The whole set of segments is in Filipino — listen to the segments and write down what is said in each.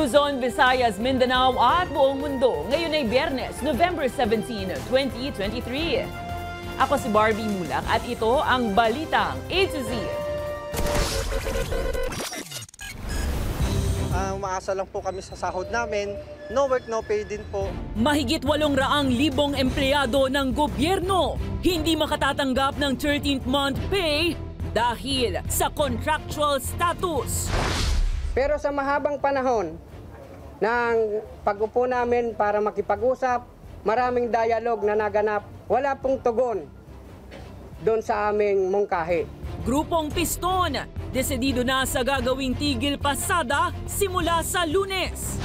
Luzon, Visayas, Mindanao at buong mundo. Ngayon ay Biyernes, November 17, 2023. Ako si Barbie Mulak at ito ang Balitang A to Z. Umaasa lang po kami sa sahod namin. No work, no pay din po. Mahigit 800,000 empleyado ng gobyerno hindi makatatanggap ng 13th month pay dahil sa contractual status. Pero sa mahabang panahon ng pag-upo namin para makipag-usap, maraming dialog na naganap, wala pong tugon doon sa aming mungkahi. Grupong Piston, desidido na sa gagawing tigil pasada simula sa Lunes.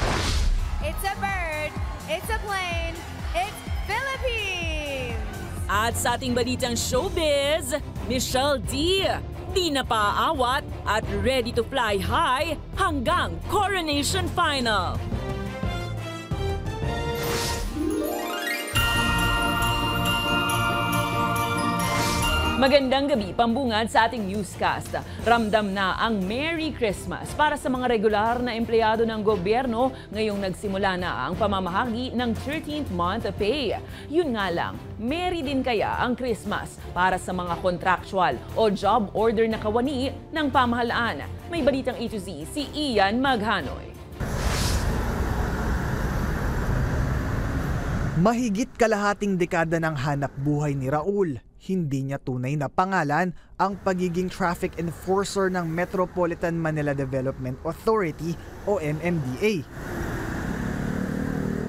It's a bird, it's a plane, it's Philippines! At sa ating balitang showbiz, Michelle D. Di na paaawat at ready to fly high hanggang coronation final. Magandang gabi, pambungad sa ating newscast. Ramdam na ang Merry Christmas para sa mga regular na empleyado ng gobyerno ngayong nagsimula na ang pamamahagi ng 13th month pay. Yun nga lang, merry din kaya ang Christmas para sa mga contractual o job order na kawani ng pamahalaan. May balitang A to Z si Ian Maghanoy. Mahigit kalahating dekada ng hanap buhay ni Raul. Hindi niya tunay na pangalan ang pagiging traffic enforcer ng Metropolitan Manila Development Authority o MMDA.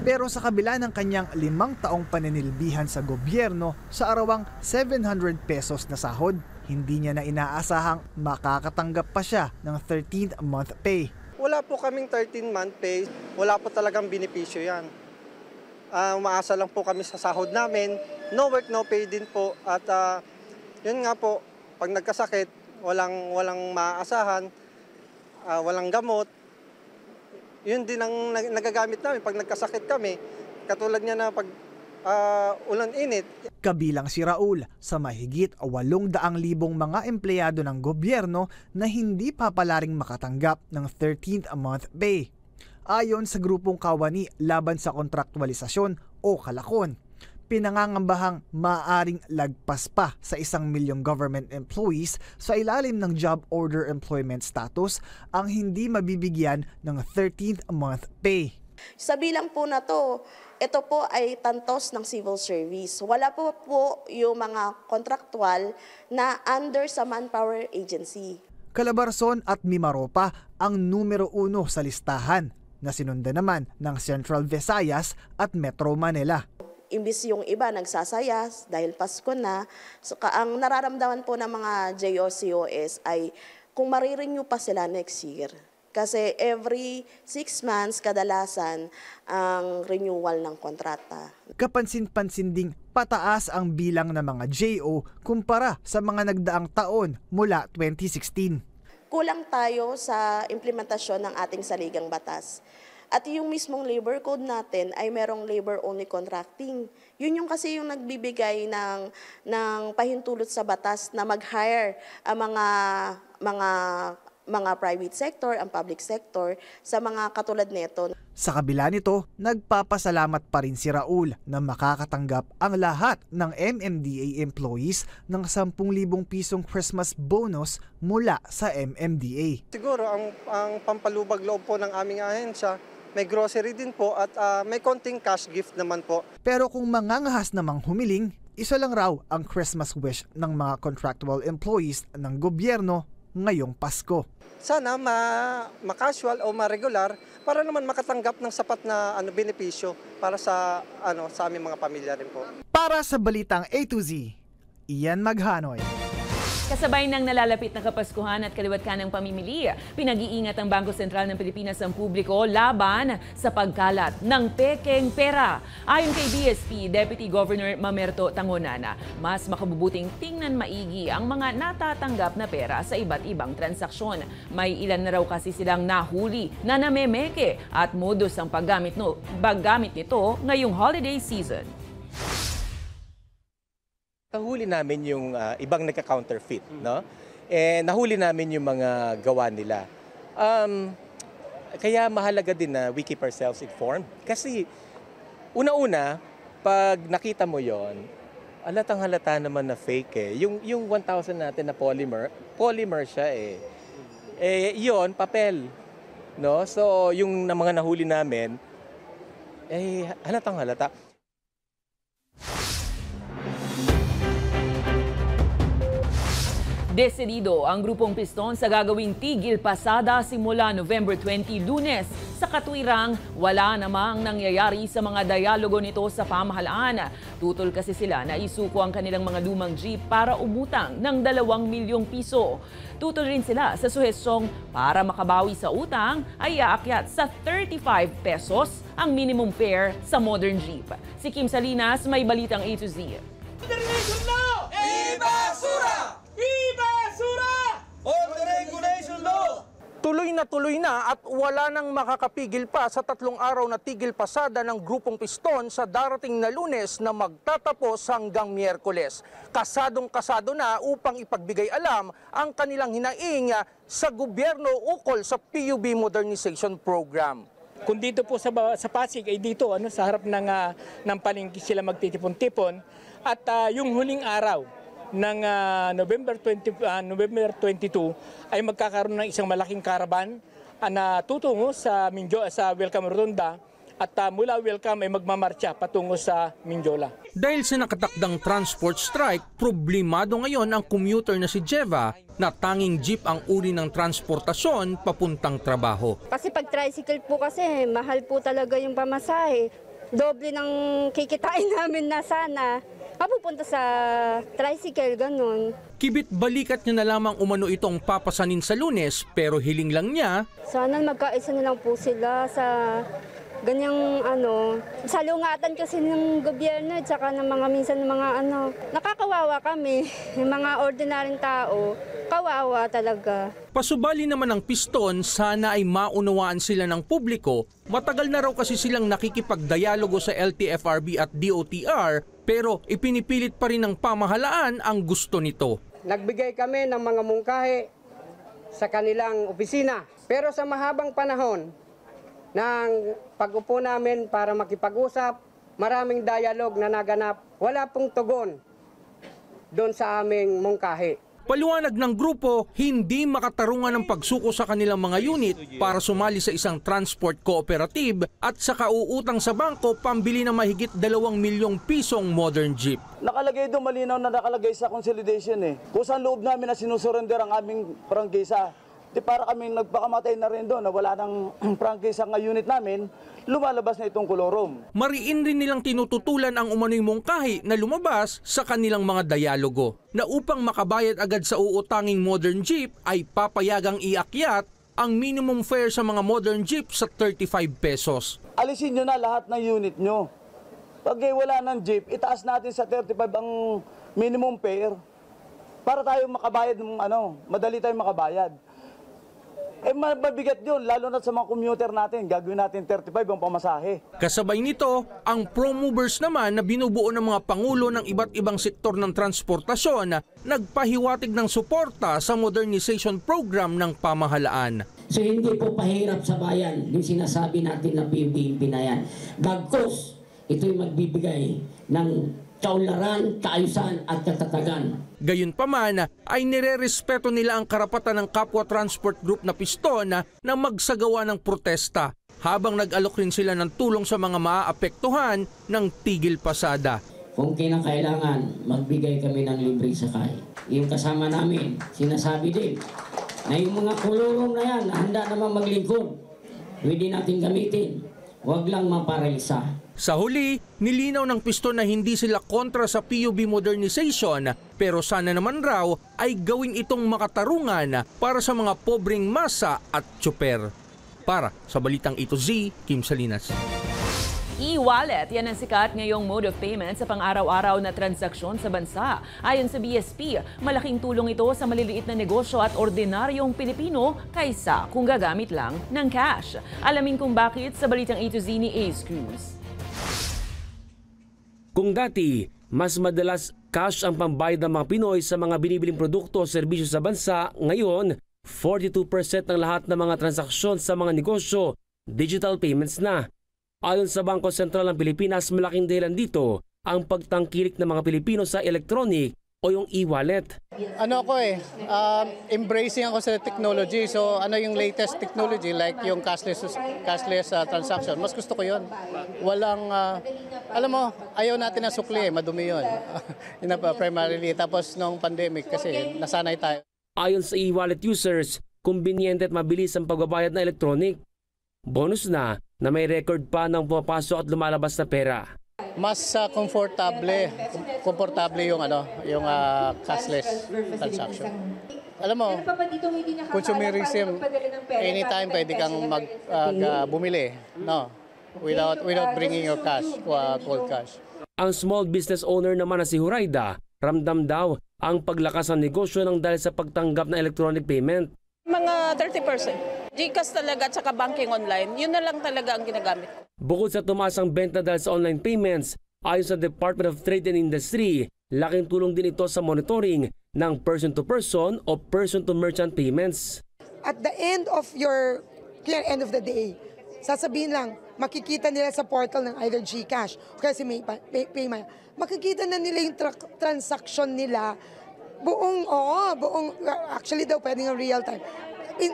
Pero sa kabila ng kanyang 5 taong paninilbihan sa gobyerno sa arawang 700 pesos na sahod, hindi niya na inaasahang makakatanggap pa siya ng 13th month pay. Wala po kaming 13-month pay. Wala po talagang benepisyo yan. Umaasa lang po kami sa sahod namin. No work, no pay din po. At yun nga po, pag nagkasakit, walang maaasahan, walang gamot. Yun din ang nagagamit namin pag nagkasakit kami. Katulad niya na pag ulan-init. Kabilang si Raul sa mahigit 800,000 mga empleyado ng gobyerno na hindi papalaring makatanggap ng 13th month pay. Ayon sa grupong kawani laban sa kontraktualisasyon o kalakon, pinangangambahang maaaring lagpas pa sa 1,000,000 government employees sa ilalim ng job order employment status ang hindi mabibigyan ng 13th month pay. Sa bilang po na to, ito po ay tantos ng civil service. Wala po yung mga kontraktual na under sa manpower agency. Calabarzon at Mimaropa ang numero 1 sa listahan na sinundan naman ng Central Visayas at Metro Manila. Imbis yung iba nagsasayas dahil Pasko na, so, ang nararamdaman po ng mga JOCOS ay kung marirenew pa sila next year. Kasi every 6 months kadalasan ang renewal ng kontrata. Kapansin-pansin ding pataas ang bilang ng mga JO kumpara sa mga nagdaang taon mula 2016. Kulang tayo sa implementasyon ng ating saligang batas. At yung mismong labor code natin ay merong labor-only contracting. Yun yung kasi yung nagbibigay ng pahintulot sa batas na mag-hire ang mga private sector, ang public sector, sa mga katulad nito. Sa kabila nito, nagpapasalamat pa rin si Raul na makakatanggap ang lahat ng MMDA employees ng 10,000 pisong Christmas bonus mula sa MMDA. Siguro ang pampalubag loob po ng aming ahensya, may grocery din po at may konting cash gift naman po. Pero kung mangangahas namang humiling, isa lang raw ang Christmas wish ng mga contractual employees ng gobyerno ngayong Pasko. Sana ma-casual o ma-regular para naman makatanggap ng sapat na benepisyo para sa aming mga pamilya rin po. Para sa Balitang A to Z, Ian Maghanoy. Kasabay ng nalalapit na Kapaskuhan at kaliwat ka ng pamimili, pinag-iingat ang Bangko Sentral ng Pilipinas ang publiko laban sa pagkalat ng pekeng pera. Ayon kay BSP Deputy Governor Mamerto Tangonana, mas makabubuting tingnan maigi ang mga natatanggap na pera sa iba't ibang transaksyon. May ilan na raw kasi silang nahuli na namemeke at modus ang paggamit nito ngayong holiday season. Nahuli namin yung ibang nagka-counterfeit, no? Nahuli namin yung mga gawa nila. Kaya mahalaga din na we keep ourselves informed. Kasi una-una, pag nakita mo yon, halatang halata naman na fake eh. Yung 1,000 natin na polymer siya eh. Yon, papel. No? So, yung mga nahuli namin, halatang halata. Desidido ang grupong Piston sa gagawing tigil pasada simula November 20, Lunes. Sa katwirang, wala namang nangyayari sa mga dialogo nito sa pamahalaan. Tutol kasi sila na isuko ang kanilang mga lumang jeep para umutang ng 2 milyong piso. Tutol rin sila sa suhestong para makabawi sa utang ay aakyat sa 35 pesos ang minimum fare sa modern jeep. Si Kim Salinas may balitang A to Z. Tuloy na at wala nang makakapigil pa sa 3 araw na tigil pasada ng grupong Piston sa darating na Lunes na magtatapos hanggang Miyerkules. Kasadong-kasado na upang ipagbigay alam ang kanilang hinaing sa gobyerno ukol sa PUB Modernization Program. Kung dito po sa Pasig ay dito sa harap ng palengke sila magtitipon-tipon at yung huling araw ng November 22 ay magkakaroon ng isang malaking karaban na tutungo sa Welcome Rotunda at mula Welcome ay magmamarcha patungo sa Mindiola. Dahil sa nakatakdang transport strike, problemado ngayon ang commuter na si Jeva na tanging jeep ang uri ng transportasyon papuntang trabaho. Kasi pag tricycle po kasi mahal po talaga yung pamasahe. Doble ng kikitain namin na sana. Papupunta sa tricycle, ganun. Kibit balikat niya na lamang umano itong papasanin sa Lunes pero hiling lang niya. Sana magkaisa na lang po sila sa ganyang salungatan kasi ng gobyerno at saka ng mga minsan ng mga nakakawawa kami, yung mga ordinaryong tao, kawawa talaga. Pasubali naman ng Piston, sana ay maunawaan sila ng publiko. Matagal na raw kasi silang nakikipagdialogo sa LTFRB at DOTR pero ipinipilit pa rin ng pamahalaan ang gusto nito. Nagbigay kami ng mga mungkahi sa kanilang opisina. Pero sa mahabang panahon ng pag-upo namin para makipag-usap, maraming dialog na naganap, wala pong tugon doon sa aming mungkahi. Paliwanag ng grupo, hindi makatarungan ng pagsuko sa kanilang mga unit para sumali sa isang transport cooperative at sa kauutang sa bangko pambili ng mahigit 2 milyong pisong modern jeep. Nakalagay doon, malinaw na nakalagay sa consolidation eh. Kung saan loob namin na sinusurrender ang aming prangkisa, di para kami nagpakamatay na rin doon na wala ng prangkisa ng unit namin, lumalabas na itong kolorom. Mariin rin nilang tinututulan ang umano'y mungkahi na lumabas sa kanilang mga dialogo na upang makabayad agad sa uutanging modern jeep ay papayagang iakyat ang minimum fare sa mga modern jeep sa 35 pesos. Alisin nyo na lahat ng unit nyo. Pag wala ng jeep, itaas natin sa 35 ang minimum fare para tayo makabayad ng madali tayong makabayad. Mabigat yun, lalo na sa mga commuter natin. Gagawin natin 35 ang pamasahe. Kasabay nito, ang pro-movers naman na binubuo ng mga pangulo ng iba't ibang sektor ng transportasyon nagpahiwatig ng suporta sa modernization program ng pamahalaan. So hindi po pahirap sa bayan yung sinasabi natin na PUB na yan. Bagkus, ito'y magbibigay ng kaunlaran, kaayusan at katatagan. Gayunpaman ay nirerespeto nila ang karapatan ng kapwa transport group na Piston na magsagawa ng protesta habang nag-alok rin sila ng tulong sa mga maaapektuhan ng tigil pasada. Kung kinakailangan, magbigay kami ng libreng sakay. Yung kasama namin, sinasabi din na yung mga kulurong na yan, handa naman maglingkod. Pwede natin gamitin. Huwag lang maparalisa. Sa huli, nilinaw ng Piston na hindi sila kontra sa PUB modernization pero sana naman raw ay gawin itong makatarungan para sa mga pobreng masa at tsuper. Para sa Balitang A to Z, Kim Salinas. E-wallet, yan ang sikat ngayong mode of payment sa pang-araw-araw na transaksyon sa bansa. Ayon sa BSP, malaking tulong ito sa maliliit na negosyo at ordinaryong Pilipino kaysa kung gagamit lang ng cash. Alamin kung bakit sa Balitang A to Z ni Ace Cruz. Kung dati, mas madalas cash ang pambayad ng mga Pinoy sa mga binibiling produkto o serbisyo sa bansa, ngayon, 42% ng lahat ng mga transaksyon sa mga negosyo, digital payments na. Ayon sa Bangko Sentral ng Pilipinas, malaking dahilan dito ang pagtangkilik ng mga Pilipino sa electronic o yung e-wallet. Embracing ako sa technology. So yung latest technology like yung cashless transaction, mas gusto ko yun. Walang, ayaw natin na sukli, madumi yun. Yun na primarily. Tapos nung pandemic kasi nasanay tayo. Ayon sa e-wallet users, kumbinyente at mabilis ang pagbabayad na electronic. Bonus na may record pa ng pumapasok at lumalabas na pera. Mas komportable yung cashless transaction. Alam mo, consumerism, anytime pwede kang bumili, without bringing your cash, cold cash. Ang small business owner naman na si Huraida, ramdam daw ang paglakas ng negosyo ng dahil sa pagtanggap ng electronic payment. Mga 30%. GCash talaga at saka banking online, yun na lang talaga ang ginagamit. Bukod sa tumaas ang benta dahil sa online payments, ayon sa Department of Trade and Industry, laking tulong din ito sa monitoring ng person-to-person o person-to-merchant payments. At the end of the day, sasabihin lang, makikita nila sa portal ng either GCash o kaya si PayMaya, makikita na nila yung transaction nila actually daw pwede ng real time.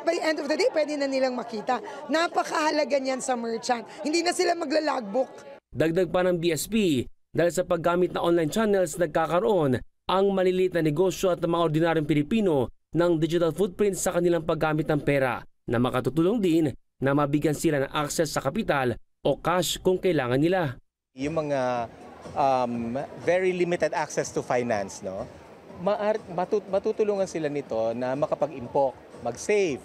By the end of the day, pwede na nilang makita. Napakahalaga niyan sa merchant. Hindi na sila maglalagbook. Dagdag pa ng BSP, dahil sa paggamit na online channels, nagkakaroon ang maliliit na negosyo at mga ordinaryong Pilipino ng digital footprint sa kanilang paggamit ng pera na makatutulong din na mabigyan sila ng access sa kapital o cash kung kailangan nila. Yung mga very limited access to finance, matutulungan sila nito na makapag-impok, mag-save.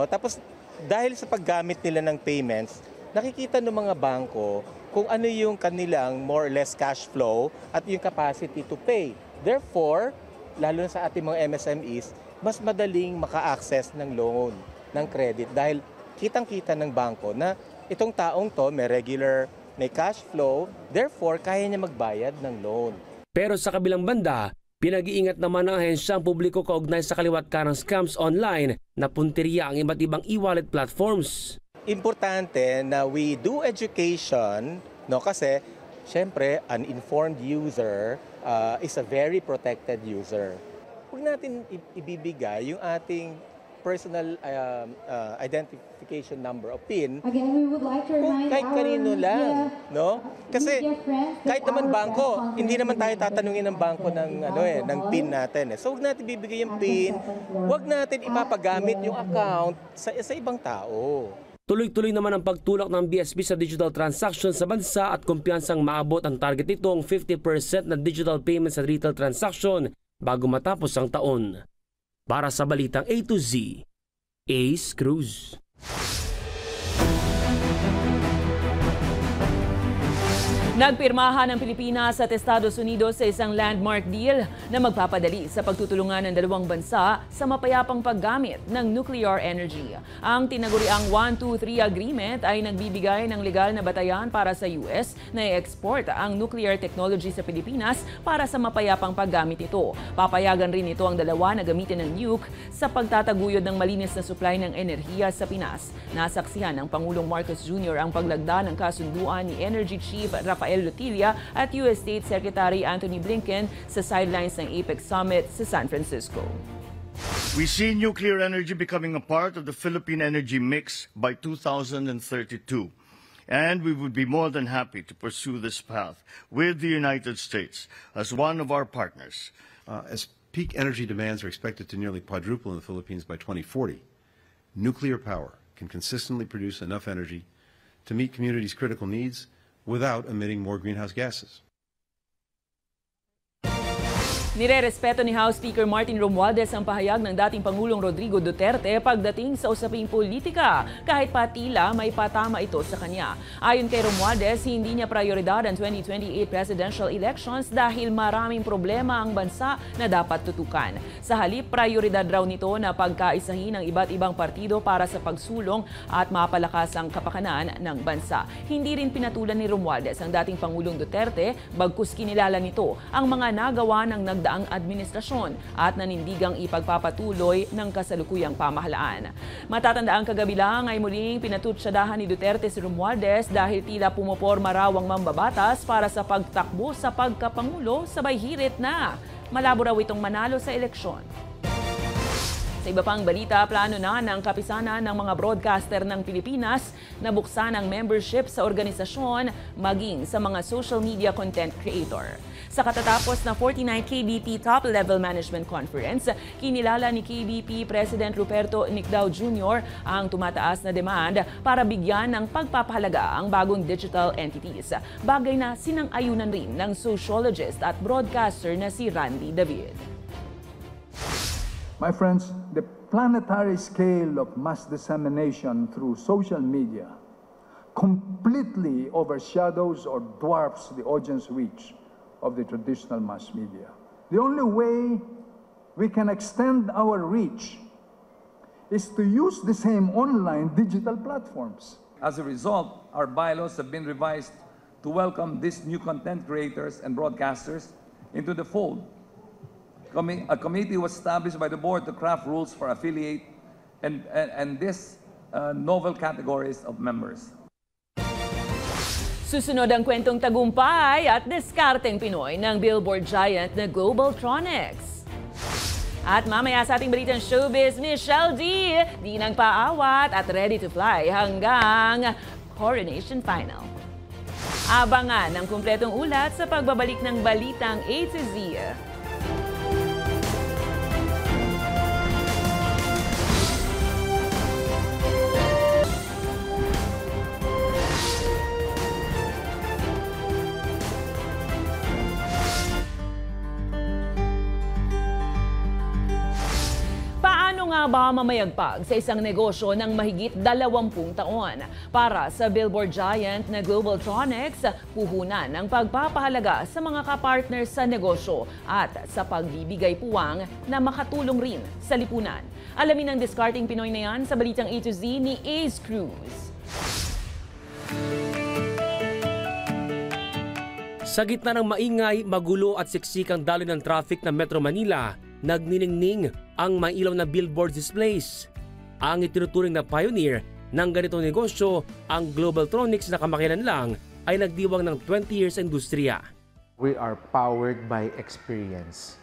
Tapos dahil sa paggamit nila ng payments, nakikita ng mga bangko kung ano yung kanilang more or less cash flow at yung capacity to pay. Therefore, lalo na sa ating mga MSMEs, mas madaling maka-access ng loan, ng credit dahil kitang-kita ng bangko na itong taong to may cash flow, therefore kaya niya magbayad ng loan. Pero sa kabilang banda, pinag-iingat naman ng ahensyang publiko kaugnay sa kaliwat karang scams online na punteriya ang iba't ibang e-wallet platforms. Importante na we do education, kasi syempre an informed user is a very protected user. Huwag natin ibibigay yung ating personal identification number o PIN kung kahit kanino lang, Kasi kahit naman bangko, hindi naman tayo tatanungin ng bangko ng PIN natin. So huwag natin bibigay yung PIN, huwag natin ipapagamit yung account sa ibang tao. Tuloy-tuloy naman ang pagtulak ng BSP sa digital transactions sa bansa at kumpiyansang maabot ang target nitong 50% na digital payments sa retail transaction bago matapos ang taon. Para sa Balitang A to Z, Ace Cruz. Nagpirmahan ng Pilipinas at Estados Unidos sa isang landmark deal na magpapadali sa pagtutulungan ng dalawang bansa sa mapayapang paggamit ng nuclear energy. Ang tinaguriang 1-2-3 Agreement ay nagbibigay ng legal na batayan para sa US na i-export ang nuclear technology sa Pilipinas para sa mapayapang paggamit ito. Papayagan rin ito ang dalawa na gamitin ng nuke sa pagtataguyod ng malinis na supply ng enerhiya sa Pinas. Nasaksihan ng Pangulong Marcos Jr. ang paglagda ng kasunduan ni Energy Chief Rafael Lutilla at US State Secretary Antony Blinken sa sidelines ng APEC Summit sa San Francisco. We see nuclear energy becoming a part of the Philippine energy mix by 2032. And we would be more than happy to pursue this path with the United States as one of our partners. As peak energy demands are expected to nearly quadruple in the Philippines by 2040, nuclear power can consistently produce enough energy to meet communities' critical needs without emitting more greenhouse gases. Nirerespeto ni House Speaker Martin Romualdez ang pahayag ng dating Pangulong Rodrigo Duterte pagdating sa usaping politika, kahit pa tila may patama ito sa kanya. Ayon kay Romualdez, hindi niya prioridad ang 2028 presidential elections dahil maraming problema ang bansa na dapat tutukan. Sa halip, prioridad raw nito na pagkaisahin ng iba't ibang partido para sa pagsulong at mapalakas ang kapakanan ng bansa. Hindi rin pinatulan ni Romualdez ang dating Pangulong Duterte, bagkus kinilala nito ang mga nagawa ng nagdaang nakaraang administrasyon at nanindigang ipagpapatuloy ng kasalukuyang pamahalaan. Matatandaan kagabi lang ay muling pinatutsadahan ni Duterte si Romualdez dahil tila pumoporma raw ang mambabatas para sa pagtakbo sa pagkapangulo sabay hirit na malabo raw itong manalo sa eleksyon. Sa iba pang balita, plano na ng kapisanan ng mga broadcaster ng Pilipinas na buksan ang membership sa organisasyon maging sa mga social media content creator. Sa katatapos na 49 KBP Top-Level Management Conference, kinilala ni KBP President Ruperto Nicdao Jr. ang tumataas na demand para bigyan ng pagpapahalaga ang bagong digital entities. Bagay na sinang-ayunan rin ng sociologist at broadcaster na si Randy David. My friends, the planetary scale of mass dissemination through social media completely overshadows or dwarfs the audience reach of the traditional mass media. The only way we can extend our reach is to use the same online digital platforms. As a result, our bylaws have been revised to welcome these new content creators and broadcasters into the fold. A committee was established by the board to craft rules for affiliate and this novel categories of members. Susunod ang kwentong tagumpay at diskarteng Pinoy ng billboard giant na Globaltronics. At mamaya sa ating balitang showbiz, Michelle D. di nagpaawat at ready to fly hanggang coronation final. Abangan ang kumpletong ulat sa pagbabalik ng balitang A to Z. Nga ba mamayagpag sa isang negosyo ng mahigit 20 taon? Para sa billboard giant na Globaltronics, puhunan ng pagpapahalaga sa mga kapartner sa negosyo at sa pagbibigay puwang na makatulong rin sa lipunan. Alamin ang discarding Pinoy na yan sa balitang A to Z ni Ace Cruz. Sa gitna ng maingay, magulo at siksikang daloy ng traffic ng Metro Manila, nagniningning ang mailaw na billboard displays. Ang itinuturing na pioneer ng ganitong negosyo, ang Globaltronics na kamakailan lang ay nagdiwang ng 20 years sa industriya. We are powered by experience.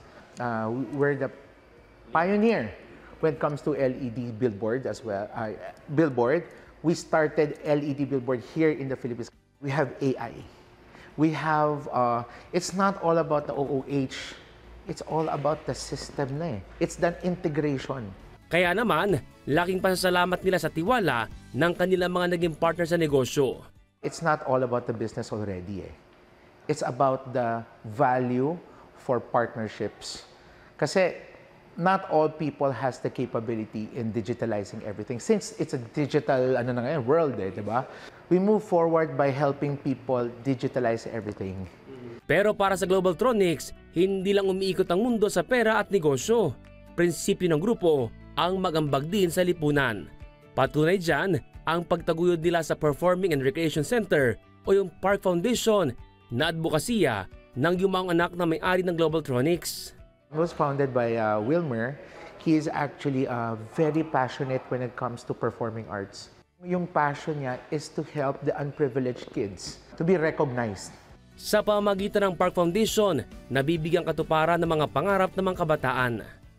We're the pioneer when it comes to LED billboard as well. We started LED billboard here in the Philippines. We have AI. We have, it's not all about the OOH. It's all about the system na eh. It's the integration. Kaya naman, laking pasasalamat nila sa tiwala ng kanilang mga naging partner sa negosyo. It's not all about the business already eh. It's about the value for partnerships. Kasi not all people has the capability in digitalizing everything. Since it's a digital world eh, di ba? We move forward by helping people digitalize everything. Pero para sa Globaltronics, hindi lang umiikot ang mundo sa pera at negosyo. Prinsipyo ng grupo ang magambag din sa lipunan. Patunay dyan ang pagtaguyod nila sa Performing and Recreation Center o yung Park Foundation na advokasya ng yumaong anak na may-ari ng Globaltronics. It was founded by Wilmer. He is actually very passionate when it comes to performing arts. Yung passion niya is to help the unprivileged kids to be recognized. Sa pamamagitan ng Park Foundation, nabibigyang katuparan ng mga pangarap ng mga kabataan.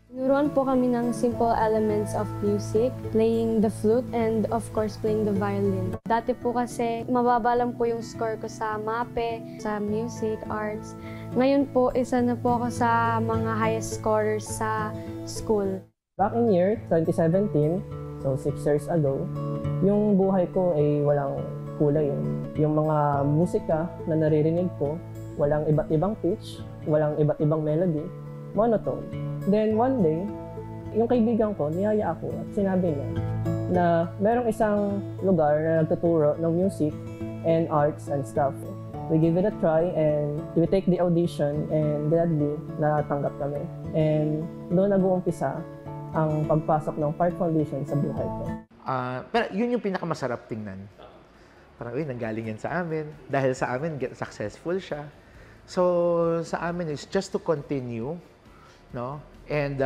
Tinuruan po kami ng simple elements of music, playing the flute, and of course playing the violin. Dati po kasi mababa lang po yung score ko sa MAPE, sa music, arts. Ngayon po, isa na po ako sa mga highest scorers sa school. Back in year 2017, so 6 years ago, yung buhay ko ay walang kulay. Yung mga musika na naririnig ko, walang iba't ibang pitch, walang iba't ibang melody, monotone. Then one day, yung kaibigan ko, niyaya ako at sinabi niya na merong isang lugar na nagtuturo ng music and arts and stuff. We give it a try and we take the audition and gladly natanggap kami. And doon nag-uumpisa ang pagpasok ng Park Foundation sa buhay ko. Pero yun yung pinakamasarap tingnan. Parang, nanggaling yan sa amin. Dahil sa amin, successful siya. So, sa amin is just to continue no? And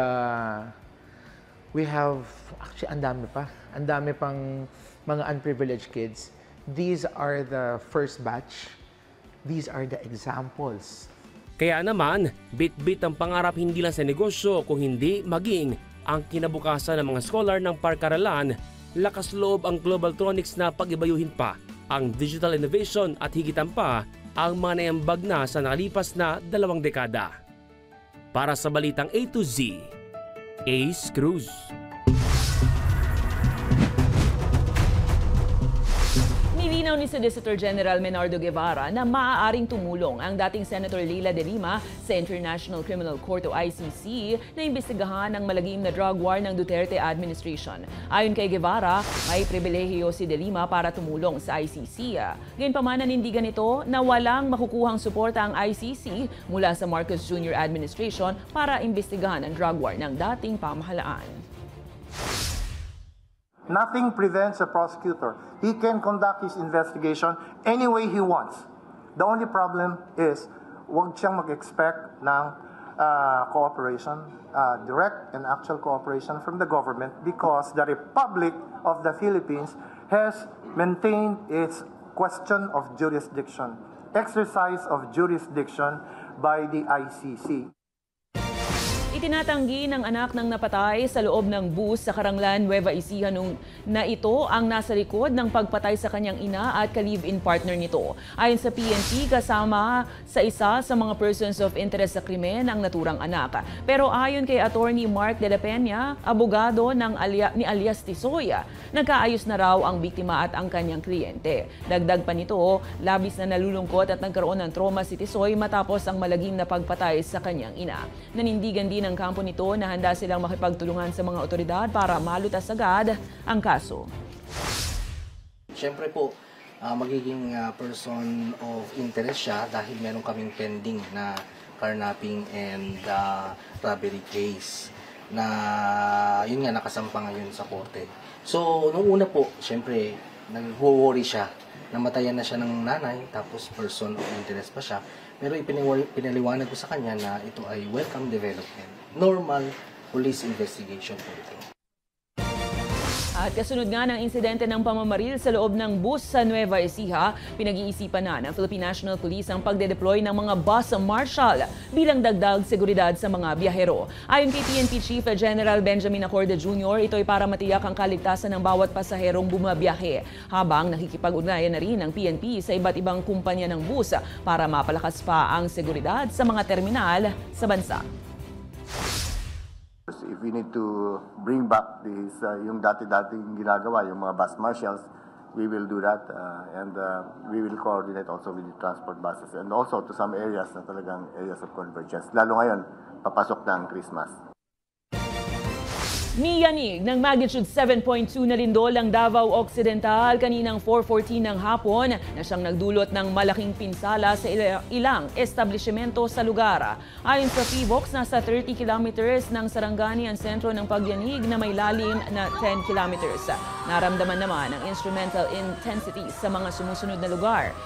we have, actually, ang dami pang mga unprivileged kids. These are the first batch. These are the examples. Kaya naman, bit-bit ang pangarap hindi lang sa negosyo kung hindi maging ang kinabukasan ng mga scholar ng park-aralan. Lakas loob ang Globaltronics na pag-ibayuhin pa ang digital innovation at higitan pa ang mga naiambag na sa nakalipas na 2 dekada. Para sa Balitang A to Z, Ace Cruz. Nilinaw ni Solicitor General Menardo Guevara na maaaring tumulong ang dating Senator Leila de Lima sa International Criminal Court o ICC na imbestigahan ang malagim na drug war ng Duterte administration. Ayon kay Guevara, may pribilehiyo si de Lima para tumulong sa ICC. Gayunpaman nanindigan ito na walang makukuhang suporta ang ICC mula sa Marcos Jr. administration para imbestigahan ang drug war ng dating pamahalaan. Nothing prevents a prosecutor. He can conduct his investigation any way he wants. The only problem is, huwag siyang mag-expect ng cooperation, direct and actual cooperation from the government, because the Republic of the Philippines has maintained its question of jurisdiction, exercise of jurisdiction by the ICC. Itinatanggi ng anak ng napatay sa loob ng bus sa Karanglan, Nueva Ecija na ito ang nasa likod ng pagpatay sa kanyang ina at ka-live-in partner nito. Ayon sa PNP, kasama sa isa sa mga persons of interest sa krimen ang naturang anak. Pero ayon kay Attorney Mark de la Peña, abogado ni alias Tisoy, nagkaayos na raw ang biktima at ang kanyang kliyente. Dagdag pa nito, labis na nalulungkot at nagkaroon ng trauma si Tisoy matapos ang malagim na pagpatay sa kanyang ina. Nanindigan din ng kampo nito na handa silang makipagtulungan sa mga otoridad para malutas agad ang kaso. Siyempre po, magiging person of interest siya dahil meron kaming pending na carnapping and robbery case na yun nga nakasampa ngayon sa korte. So, nung una po, siyempre, nag-worry siya. Namatayan na siya ng nanay, tapos person of interest pa siya. Pero pinaliwanag ko sa kanya na ito ay welcome development. Normal police investigation po ito. At kasunod nga ng insidente ng pamamaril sa loob ng bus sa Nueva Ecija, pinag-iisipan na ng Philippine National Police ang pagde-deploy ng mga bus marshal bilang dagdag seguridad sa mga biyahero. Ayon kay PNP Chief General Benjamin Acorde Jr., ito ay para matiyak ang kaligtasan ng bawat pasaherong bumabiyahe, habang nakikipag-ugnayan na rin ng PNP sa iba't ibang kumpanya ng bus para mapalakas pa ang seguridad sa mga terminal sa bansa. If we need to bring back this, yung dati-dating ginagawa, yung mga bus marshals, we will do that and we will coordinate also with the transport buses and also to some areas na talagang areas of convergence. Lalo ngayon, papasok na ang Christmas. Niyanig ng magnitude 7.2 na lindol ang Davao Occidental kaninang 4:14 ng hapon na siyang nagdulot ng malaking pinsala sa ilang establishmento sa lugar. Ayon sa PHIVOX, nasa 30 kilometers ng Sarangani ang sentro ng pagyanig na may lalim na 10 kilometers. Naramdaman naman ang instrumental intensity sa mga sumusunod na lugar.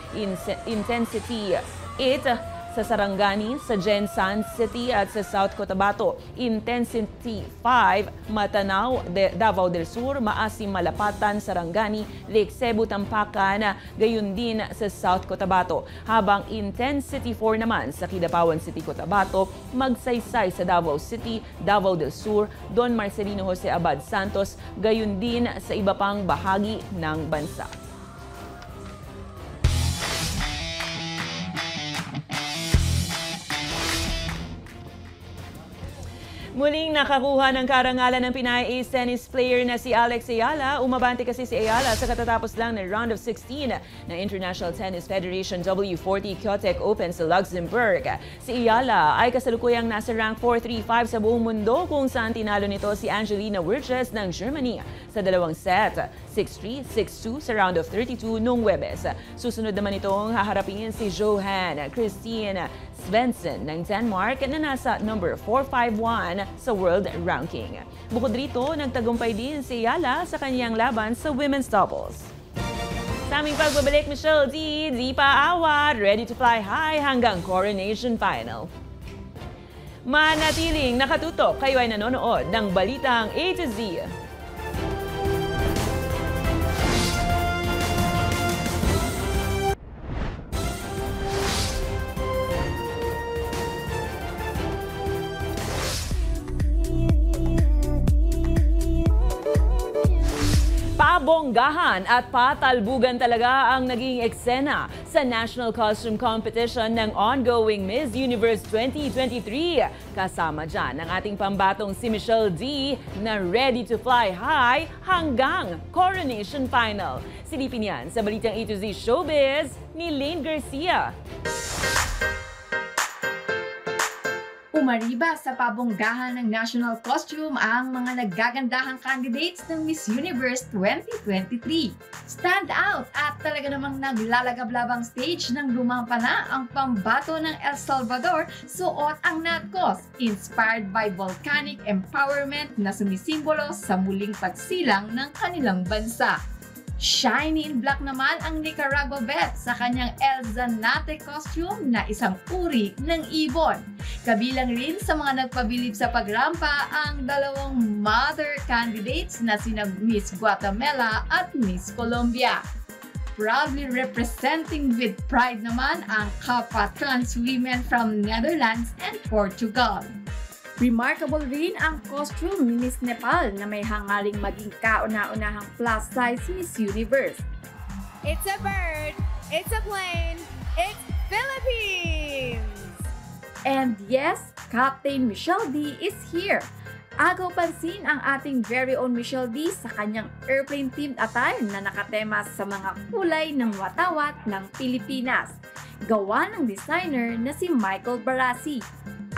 Intensity 8 sa Sarangani, sa Gensan City at sa South Cotabato. Intensity 5, Matanao, Davao del Sur, Maasim, Malapatan, Sarangani, Lake Cebu, Tampakan, gayon din sa South Cotabato. Habang Intensity 4 naman sa Kidapawan City, Cotabato, Magsaysay sa Davao City, Davao del Sur, Don Marcelino Jose Abad Santos, gayon din sa iba pang bahagi ng bansa. Muling nakakuha ng karangalan ng Pinay Ace tennis player na si Alex Ayala. Umabante kasi si Ayala sa katatapos lang ng round of 16 ng International Tennis Federation W40 Kyotek Open sa Luxembourg. Si Ayala ay kasalukuyang nasa rank 435 sa buong mundo kung saan tinalo nito si Angelina Wirtjes ng Germany sa dalawang set, 6-3, 6-2 sa round of 32 noong Huwebes. Susunod naman itong haharapin si Johan Christine Svensson ng Denmark na nasa number 451 sa world ranking. Bukod rito, nagtagumpay din si Ayala sa kanyang laban sa women's doubles. Sa aming pagbabalik, Michelle di pa awat, ready to fly high hanggang coronation final. Manatiling nakatutok, kayo ay nanonood ng Balitang A to Z. Pabonggahan at patalbugan talaga ang naging eksena sa National Costume Competition ng ongoing Miss Universe 2023. Kasama dyan ang ating pambatong si Michelle D na ready to fly high hanggang coronation final. Silipin yan sa Balitang A to Z Showbiz ni Lane Garcia. Umariba sa pabonggahan ng national costume ang mga naggagandahang candidates ng Miss Universe 2023. Stand out at talaga namang naglalagablabang stage ng lumampa na ang pambato ng El Salvador, suot ang natkos, inspired by volcanic empowerment na sumisimbolo sa muling pagsilang ng kanilang bansa. Shiny in black naman ang Nicaragua vet sa kanyang El Zanate costume na isang uri ng ibon. Kabilang rin sa mga nagpabilib sa pagrampa ang dalawang mother candidates na sina Miss Guatemala at Miss Colombia. Proudly representing with pride naman ang Kappa Trans women from Netherlands and Portugal. Remarkable rin ang costume ni Miss Nepal na may hangaring maging kauna-unahang plus-size Miss Universe. It's a bird, it's a plane, it's Philippines! And yes, Captain Michelle D is here. Agaw pansin ang ating very own Michelle D sa kanyang airplane-themed attire na nakatema sa mga kulay ng watawat ng Pilipinas. Gawa ng designer na si Michael Barassi.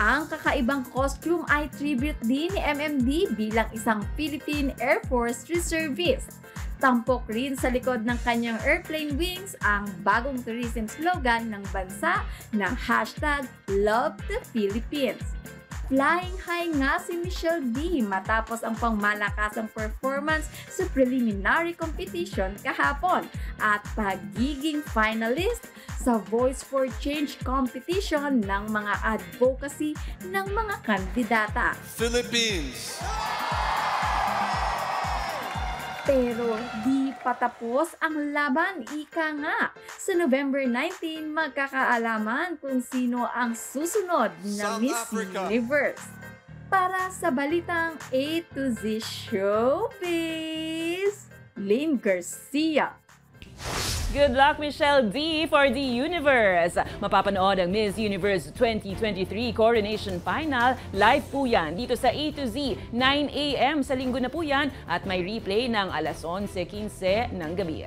Ang kakaibang costume ay tribute din ni MMD bilang isang Philippine Air Force Reservist. Tampok rin sa likod ng kanyang airplane wings ang bagong tourism slogan ng bansa na #LoveThePhilippines. Flying high nga si Michelle D matapos ang pangmalakasang performance sa preliminary competition kahapon at pagiging finalist sa Voice for Change competition ng mga advocacy ng mga kandidata. Philippines! Pero di patapos ang laban, ika nga. Sa November 19, magkakaalaman kung sino ang susunod na Miss Universe. Para sa Balitang A to Z Showbiz, Lane Garcia. Good luck, Michelle D, for the Universe. Mapapanood ang Miss Universe 2023 Coronation Final. Live po yan dito sa A to Z, 9 a.m. sa linggo na po yan at may replay ng alas 11:15 ng gabi.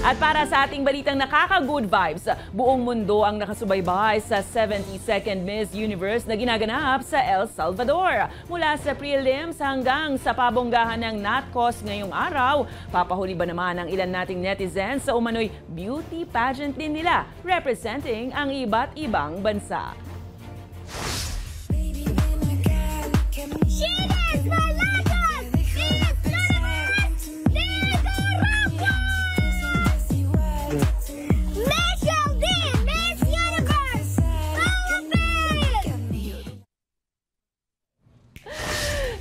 At para sa ating balitang nakaka-good vibes, buong mundo ang nakasubaybay sa 72nd Miss Universe na ginaganap sa El Salvador. Mula sa prelims hanggang sa pabonggahan ng NatCos ngayong araw, papahuli ba naman ang ilan nating netizens sa umano'y beauty pageant din nila, representing ang iba't ibang bansa.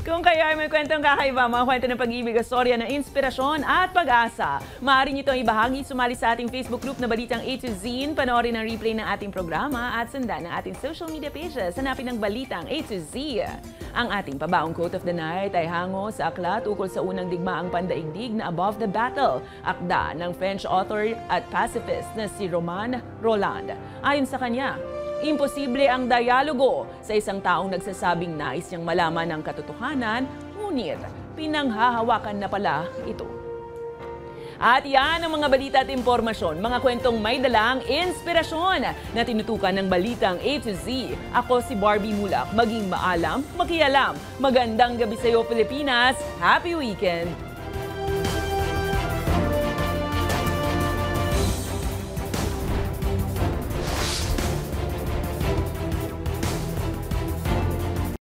Kung kayo ay may kwentong kakaiba, mga kwento ng pag-ibig, storya ng inspirasyon at pag-asa, maaari nyo itong ibahagi, sumali sa ating Facebook group na Balitang A to Z, panoorin ang replay ng ating programa at sundan ang ating social media pages. Hanapin ng Balitang A to Z. Ang ating pabaong quote of the night ay hango sa aklat ukol sa unang digmaang pandaigdig na Above the Battle, akda ng French author at pacifist na si Roman Roland. Ayon sa kanya, imposible ang dialogo sa isang taong nagsasabing nais niyang malaman ang katotohanan, ngunit pinanghahawakan na pala ito. At yan ang mga balita at impormasyon, mga kwentong may dalang inspirasyon na tinutukan ng Balitang A to Z. Ako si Barbie Mulak, maging maalam, makialam. Magandang gabi sa iyo, Pilipinas. Happy weekend!